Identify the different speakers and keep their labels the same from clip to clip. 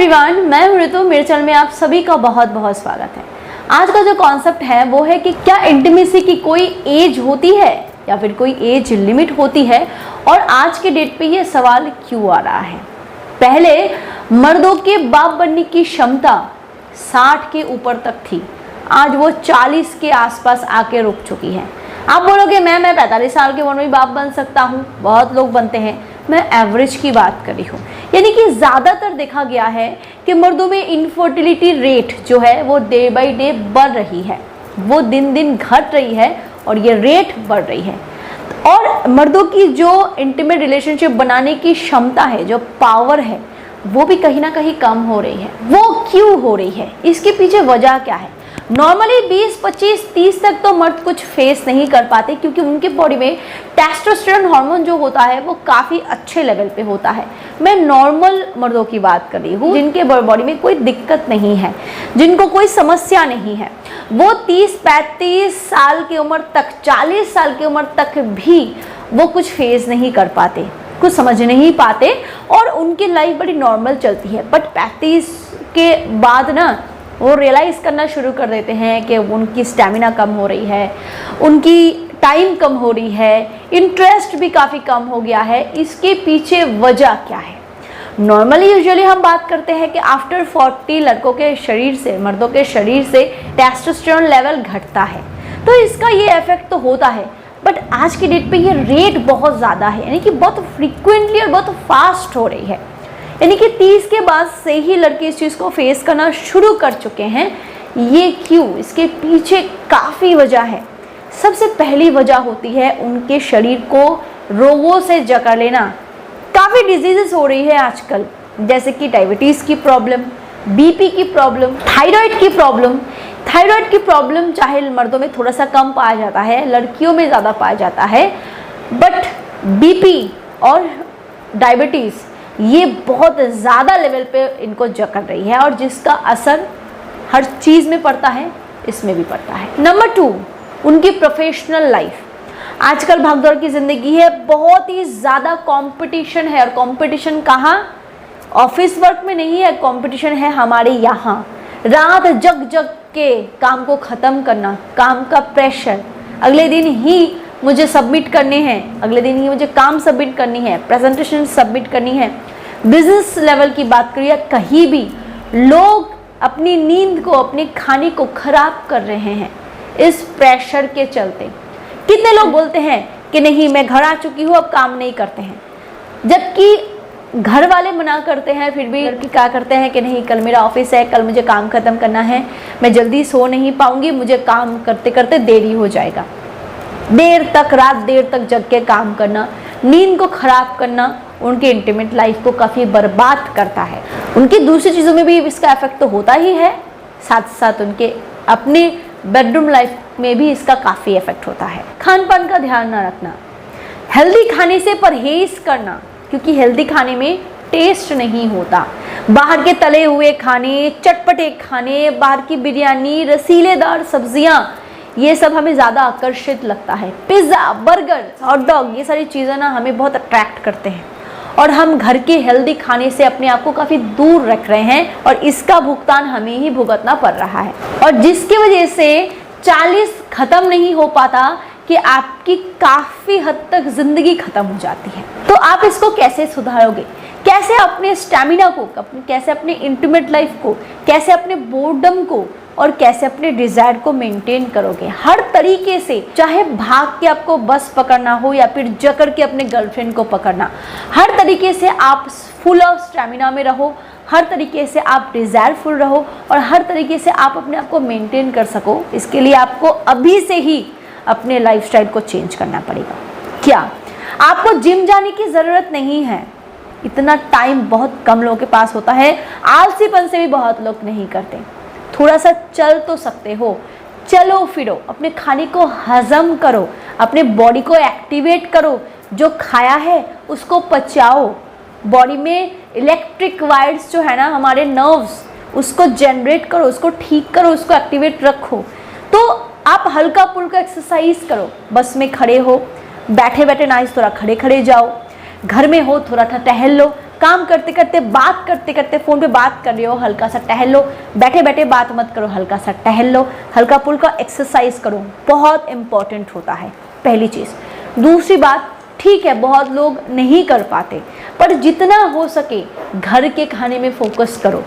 Speaker 1: Everyone, मैं हूं ऋतु। मेरे चैनल में आप सभी का बहुत बहुत स्वागत है। आज का जो कॉन्सेप्ट है वो है कि क्या इंटीमेसी की कोई एज होती है या फिर कोई एज लिमिट होती है, और आज के डेट पे ये सवाल क्यों आ रहा है। पहले मर्दों के बाप बनने की क्षमता 60 के ऊपर तक थी, आज वो 40 के आसपास आके रुक चुकी है। आप बोलोगे मैं 45 साल के उम्र में बाप बन सकता हूँ, बहुत लोग बनते हैं। मैं एवरेज की बात कर रही हूँ, यानी कि ज़्यादातर देखा गया है कि मर्दों में इनफर्टिलिटी रेट जो है वो डे बाई डे बढ़ रही है, वो दिन दिन घट रही है और ये रेट बढ़ रही है। और मर्दों की जो इंटीमेट रिलेशनशिप बनाने की क्षमता है, जो पावर है, वो भी कहीं ना कहीं कम हो रही है। वो क्यों हो रही है, इसके पीछे वजह क्या है। नॉर्मली 20, 25, 30 तक तो मर्द कुछ फेस नहीं कर पाते, क्योंकि उनके बॉडी में टेस्टोस्टेरोन हार्मोन जो होता है वो काफ़ी अच्छे लेवल पे होता है। मैं नॉर्मल मर्दों की बात कर रही हूँ, जिनके बॉडी में कोई दिक्कत नहीं है, जिनको कोई समस्या नहीं है। वो 30-35 साल की उम्र तक, 40 साल की उम्र तक भी वो कुछ फेस नहीं कर पाते, कुछ समझ नहीं पाते, और उनकी लाइफ बड़ी नॉर्मल चलती है। बट 35 के बाद ना वो रियलाइज़ करना शुरू कर देते हैं कि उनकी स्टैमिना कम हो रही है, उनकी टाइम कम हो रही है, इंटरेस्ट भी काफ़ी कम हो गया है। इसके पीछे वजह क्या है। नॉर्मली यूजुअली हम बात करते हैं कि आफ्टर 40 लड़कों के शरीर से, मर्दों के शरीर से टेस्टोस्टेरोन लेवल घटता है, तो इसका ये इफेक्ट तो होता है। बट आज की डेट पे ये रेट बहुत ज़्यादा है, यानी कि बहुत फ्रिक्वेंटली और बहुत फास्ट हो रही है। यानी कि 30 के बाद से ही लड़के इस चीज़ को फेस करना शुरू कर चुके हैं। ये क्यों, इसके पीछे काफ़ी वजह है। सबसे पहली वजह होती है उनके शरीर को रोगों से जकड़ लेना। काफ़ी डिजीजेस हो रही है आजकल, जैसे कि डायबिटीज़ की प्रॉब्लम, बीपी की प्रॉब्लम, थायराइड की प्रॉब्लम। थायराइड की प्रॉब्लम चाहे मर्दों में थोड़ा सा कम पाया जाता है, लड़कियों में ज़्यादा पाया जाता है। बट बीपी और डायबिटीज़ ये बहुत ज़्यादा लेवल पे इनको जकड़ रही है, और जिसका असर हर चीज़ में पड़ता है, इसमें भी पड़ता है। नंबर 2, उनकी प्रोफेशनल लाइफ। आजकल भागदौड़ की ज़िंदगी है, बहुत ही ज़्यादा कंपटीशन है। और कंपटीशन कहाँ, ऑफिस वर्क में नहीं है, कंपटीशन है हमारे यहाँ। रात जग जग के काम को ख़त्म करना, काम का प्रेशर, अगले दिन ही मुझे सबमिट करने हैं, अगले दिन ही मुझे काम सबमिट करनी है, प्रेजेंटेशन सबमिट करनी है। बिजनेस लेवल की बात करिए, कहीं भी लोग अपनी नींद को, अपने खाने को खराब कर रहे हैं इस प्रेशर के चलते। कितने लोग बोलते हैं कि नहीं मैं घर आ चुकी हूँ, अब काम नहीं करते हैं, जबकि घर वाले मना करते हैं, फिर भी लड़की क्या करते हैं कि नहीं कल मेरा ऑफिस है, कल मुझे काम ख़त्म करना है, मैं जल्दी सो नहीं पाऊँगी, मुझे काम करते करते देरी हो जाएगा। देर तक, रात देर तक जग के काम करना, नींद को ख़राब करना उनके इंटीमेट लाइफ को काफ़ी बर्बाद करता है। उनकी दूसरी चीज़ों में भी इसका इफेक्ट तो होता ही है, साथ साथ उनके अपने बेडरूम लाइफ में भी इसका काफ़ी इफेक्ट होता है। खान पान का ध्यान ना रखना, हेल्दी खाने से परहेज़ करना, क्योंकि हेल्दी खाने में टेस्ट नहीं होता। बाहर के तले हुए खाने, चटपटे खाने, बाहर की बिरयानी, रसीलेदार सब्जियां, ये सब हमें ज़्यादा आकर्षित लगता है। पिज़्ज़ा, बर्गर, हॉट डॉग, ये सारी चीज़ें ना हमें बहुत अट्रैक्ट करते हैं, और हम घर के हेल्दी खाने से अपने आप को काफ़ी दूर रख रहे हैं, और इसका भुगतान हमें ही भुगतना पड़ रहा है। और जिसकी वजह से 40 ख़त्म नहीं हो पाता कि आपकी काफ़ी हद तक ज़िंदगी ख़त्म हो जाती है। तो आप इसको कैसे सुधारोगे, कैसे अपने स्टैमिना को, कैसे अपने इंटीमेट लाइफ को, कैसे अपने बोर्डम को, और कैसे अपने डिज़ायर को मेंटेन करोगे हर तरीके से। चाहे भाग के आपको बस पकड़ना हो या फिर जकड़ के अपने गर्लफ्रेंड को पकड़ना, हर तरीके से आप फुल ऑफ स्टैमिना में रहो, हर तरीके से आप डिज़ायरफुल रहो, और हर तरीके से आप अपने आप को मेंटेन कर सको। इसके लिए आपको अभी से ही अपने लाइफस्टाइल को चेंज करना पड़ेगा। क्या आपको जिम जाने की ज़रूरत नहीं है, इतना टाइम बहुत कम लोगों के पास होता है, आलसीपन से भी बहुत लोग नहीं करते। थोड़ा सा चल तो सकते हो, चलो फिरो, अपने खाने को हजम करो, अपने बॉडी को एक्टिवेट करो, जो खाया है उसको पचाओ। बॉडी में इलेक्ट्रिक वायर्स जो है ना, हमारे नर्व्स, उसको जनरेट करो, उसको ठीक करो, उसको एक्टिवेट रखो। तो आप हल्का फुल्का एक्सरसाइज करो। बस में खड़े हो, बैठे बैठे ना, थोड़ा खड़े खड़े जाओ, घर में हो थोड़ा सा टहल लो, काम करते करते, बात करते करते, फ़ोन पे बात कर रहे हो, हल्का सा टहल लो। बैठे बैठे बात मत करो, हल्का सा टहल लो, हल्का फुल्का एक्सरसाइज करो, बहुत इंपॉर्टेंट होता है पहली चीज़। दूसरी बात, ठीक है बहुत लोग नहीं कर पाते, पर जितना हो सके घर के खाने में फोकस करो।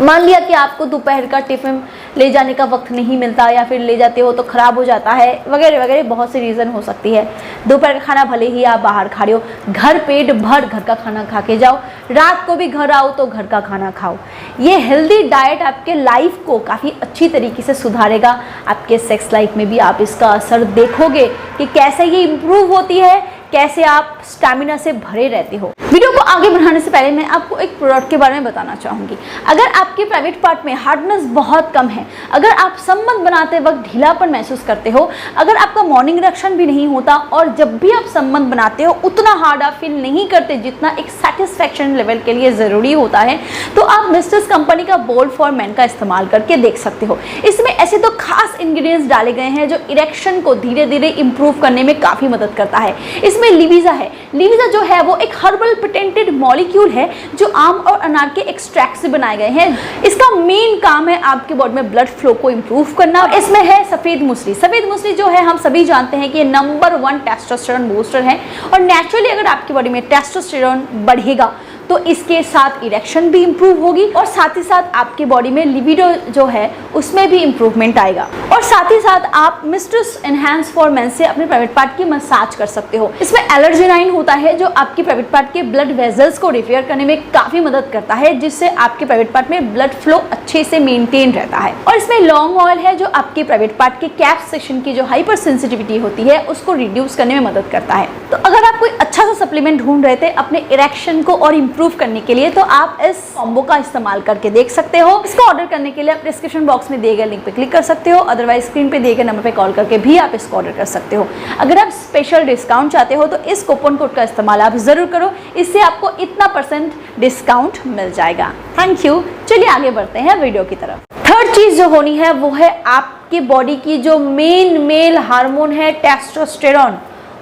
Speaker 1: मान लिया कि आपको दोपहर का टिफ़िन ले जाने का वक्त नहीं मिलता, या फिर ले जाते हो तो ख़राब हो जाता है, वगैरह वगैरह बहुत सी रीज़न हो सकती है। दोपहर का खाना भले ही आप बाहर खा रहे हो, घर पेट भर घर का खाना खा के जाओ, रात को भी घर आओ तो घर का खाना खाओ। ये हेल्दी डाइट आपके लाइफ को काफ़ी अच्छी तरीके से सुधारेगा। आपके सेक्स लाइफ में भी आप इसका असर देखोगे कि कैसे ये इम्प्रूव होती है, कैसे आप स्टैमिना से भरे रहते हो। वीडियो को आगे बढ़ाने से पहले मैं आपको एक प्रोडक्ट के बारे में बताना चाहूँगी। अगर आपके प्राइवेट पार्ट में हार्डनेस बहुत कम है, अगर आप संबंध बनाते वक्त ढीलापन महसूस करते हो, अगर आपका मॉर्निंग इरेक्शन भी नहीं होता और जब भी आप संबंध बनाते हो उतना हार्ड आप फील नहीं करते जितना एक सेटिस्फैक्शन लेवल के लिए ज़रूरी होता है, तो आप मिस्टर्स कंपनी का बोल्ड फॉर मेन का इस्तेमाल करके देख सकते हो। इसमें ऐसे तो खास इंग्रेडिएंट्स डाले गए हैं जो इरेक्शन को धीरे धीरे इंप्रूव करने में काफ़ी मदद करता है। इसमें लिविजा है। लिविजा जो है वो एक हर्बल पेटेंटेड मॉलिक्यूल है जो आम और अनार के एक्सट्रैक्ट से बनाए गए हैं। इसका मेन काम है आपके बॉडी में ब्लड फ्लो को इंप्रूव करना। और इसमें है सफ़ेद मूसली। सफ़ेद मूसली जो है हम सभी जानते हैं कि ये नंबर 1 टेस्टोस्टेरोन बूस्टर है, और नेचुरली अगर आपकी बॉडी में टेस्टोस्टेरोन बढ़ेगा तो इसके साथ इरेक्शन भी इंप्रूव होगी, और साथ ही साथ आपकी बॉडी में लिबिडो जो है उसमें भी इंप्रूवमेंट आएगा। और साथ ही साथ आप मिस्ट्रेस एनहांस फॉर मेन से अपने प्राइवेट पार्ट की मसाज कर सकते हो। इसमें एलर्जेनाइन होता है जो आपकी प्राइवेट पार्ट के ब्लड वेजल्स को रिपेयर करने में काफ़ी मदद करता है, जिससे आपके प्राइवेट पार्ट में ब्लड फ्लो अच्छे से मेंटेन रहता है। और इसमें लॉन्ग ऑयल है जो आपके प्राइवेट पार्ट के कैप सेक्शन की जो हाइपर सेंसिटिविटी होती है उसको रिड्यूस करने में मदद करता है। तो अगर आप कोई अच्छा सा सप्लीमेंट ढूंढ रहे थे अपने इरेक्शन को और प्रूफ करने के लिए, तो आप इस कॉम्बो का इस्तेमाल करके देख सकते हो। इसको ऑर्डर करने के लिए आप डिस्क्रिप्शन बॉक्स में दिए गए लिंक पे क्लिक कर सकते हो, अदरवाइज स्क्रीन पे दिए गए नंबर पे कॉल करके भी आप इसको ऑर्डर कर सकते हो। अगर आप स्पेशल डिस्काउंट चाहते हो तो इस कूपन कोड का इस्तेमाल आप जरूर करो, इससे आपको इतना % डिस्काउंट मिल जाएगा। Thank you. चलिए आगे बढ़ते हैं वीडियो की तरफ। थर्ड चीज जो होनी है वो है आपकी बॉडी की जो मेन मेल हार्मोन है टेस्टोस्टेरोन,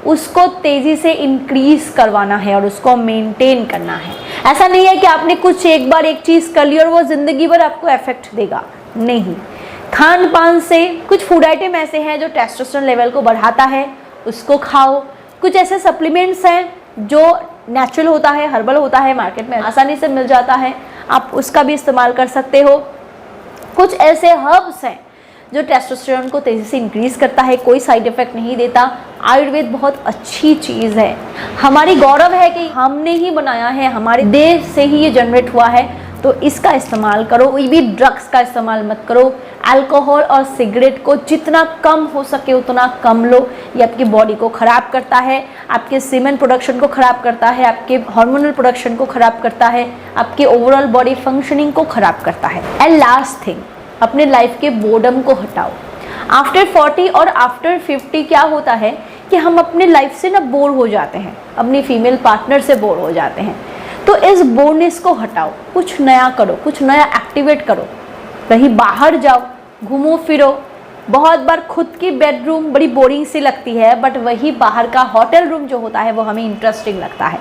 Speaker 1: उसको तेजी से इंक्रीज करवाना है और उसको मेंटेन करना है। ऐसा नहीं है कि आपने कुछ एक बार एक चीज कर ली और वो जिंदगी भर आपको इफेक्ट देगा, नहीं। खान पान से कुछ फूड आइटम ऐसे हैं जो टेस्टोस्टेरोन लेवल को बढ़ाता है, उसको खाओ। कुछ ऐसे सप्लीमेंट्स हैं जो नेचुरल होता है, हर्बल होता है, मार्केट में आसानी से मिल जाता है, आप उसका भी इस्तेमाल कर सकते हो। कुछ ऐसे हर्ब्स हैं जो टेस्टोस्टेरोन को तेज़ी से इंक्रीज करता है, कोई साइड इफेक्ट नहीं देता। आयुर्वेद बहुत अच्छी चीज़ है, हमारी गौरव है कि हमने ही बनाया है, हमारे देश से ही ये जनरेट हुआ है, तो इसका इस्तेमाल करो। कोई भी ड्रग्स का इस्तेमाल मत करो। अल्कोहल और सिगरेट को जितना कम हो सके उतना कम लो। ये आपकी बॉडी को ख़राब करता है, आपके सीमेन प्रोडक्शन को ख़राब करता है, आपके हार्मोनल प्रोडक्शन को ख़राब करता है, आपके ओवरऑल बॉडी फंक्शनिंग को ख़राब करता है। एंड लास्ट थिंग, अपने लाइफ के बोर्डम को हटाओ। आफ्टर 40 और आफ्टर 50 क्या होता है कि हम अपने लाइफ से ना बोर हो जाते हैं, अपनी फीमेल पार्टनर से बोर हो जाते हैं। तो इस बोरनेस को हटाओ, कुछ नया करो, कुछ नया एक्टिवेट करो। कहीं बाहर जाओ, घूमो फिरो। बहुत बार खुद की बेडरूम बड़ी बोरिंग सी लगती है, बट वही बाहर का होटल रूम जो होता है वो हमें इंटरेस्टिंग लगता है।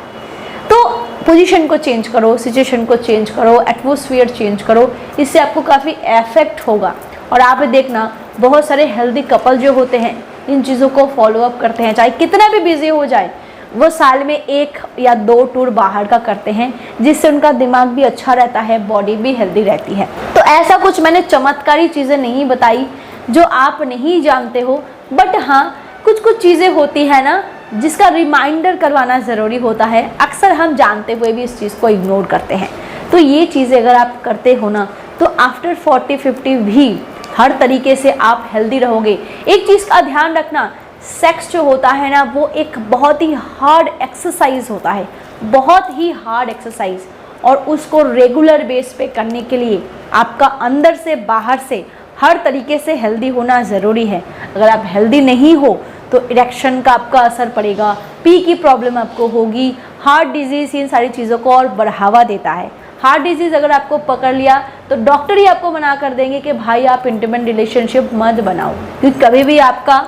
Speaker 1: तो पोजीशन को चेंज करो, सिचुएशन को चेंज करो, एटमॉस्फेयर चेंज करो, इससे आपको काफ़ी इफेक्ट होगा। और आप देखना बहुत सारे हेल्दी कपल जो होते हैं इन चीज़ों को फॉलो अप करते हैं, चाहे कितना भी बिजी हो जाए, वो साल में 1 या 2 टूर बाहर का करते हैं, जिससे उनका दिमाग भी अच्छा रहता है, बॉडी भी हेल्दी रहती है। तो ऐसा कुछ मैंने चमत्कारी चीज़ें नहीं बताई जो आप नहीं जानते हो, बट हाँ कुछ कुछ चीज़ें होती है ना जिसका रिमाइंडर करवाना ज़रूरी होता है। अक्सर हम जानते हुए भी इस चीज़ को इग्नोर करते हैं। तो ये चीज़ें अगर आप करते हो ना, तो आफ्टर 40-50 भी हर तरीके से आप हेल्दी रहोगे। एक चीज़ का ध्यान रखना, सेक्स जो होता है ना वो एक बहुत ही हार्ड एक्सरसाइज होता है, बहुत ही हार्ड एक्सरसाइज, और उसको रेगुलर बेस पे करने के लिए आपका अंदर से बाहर से हर तरीके से हेल्दी होना ज़रूरी है। अगर आप हेल्दी नहीं हो तो इरेक्शन का आपका असर पड़ेगा, पी की प्रॉब्लम आपको होगी, हार्ट डिजीज़, इन सारी चीज़ों को और बढ़ावा देता है। हार्ट डिजीज़ अगर आपको पकड़ लिया तो डॉक्टर ही आपको मना कर देंगे कि भाई आप इंटीमेट रिलेशनशिप मत बनाओ, क्योंकि कभी भी आपका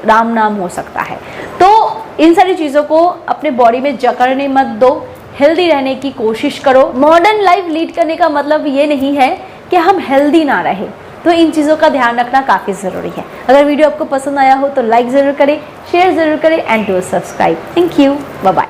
Speaker 1: राम नाम हो सकता है। तो इन सारी चीज़ों को अपने बॉडी में जकड़ने मत दो, हेल्दी रहने की कोशिश करो। मॉडर्न लाइफ लीड करने का मतलब ये नहीं है कि हम हेल्दी ना रहे, तो इन चीज़ों का ध्यान रखना काफ़ी ज़रूरी है। अगर वीडियो आपको पसंद आया हो तो लाइक ज़रूर करें, शेयर ज़रूर करें and do subscribe. Thank you, bye bye.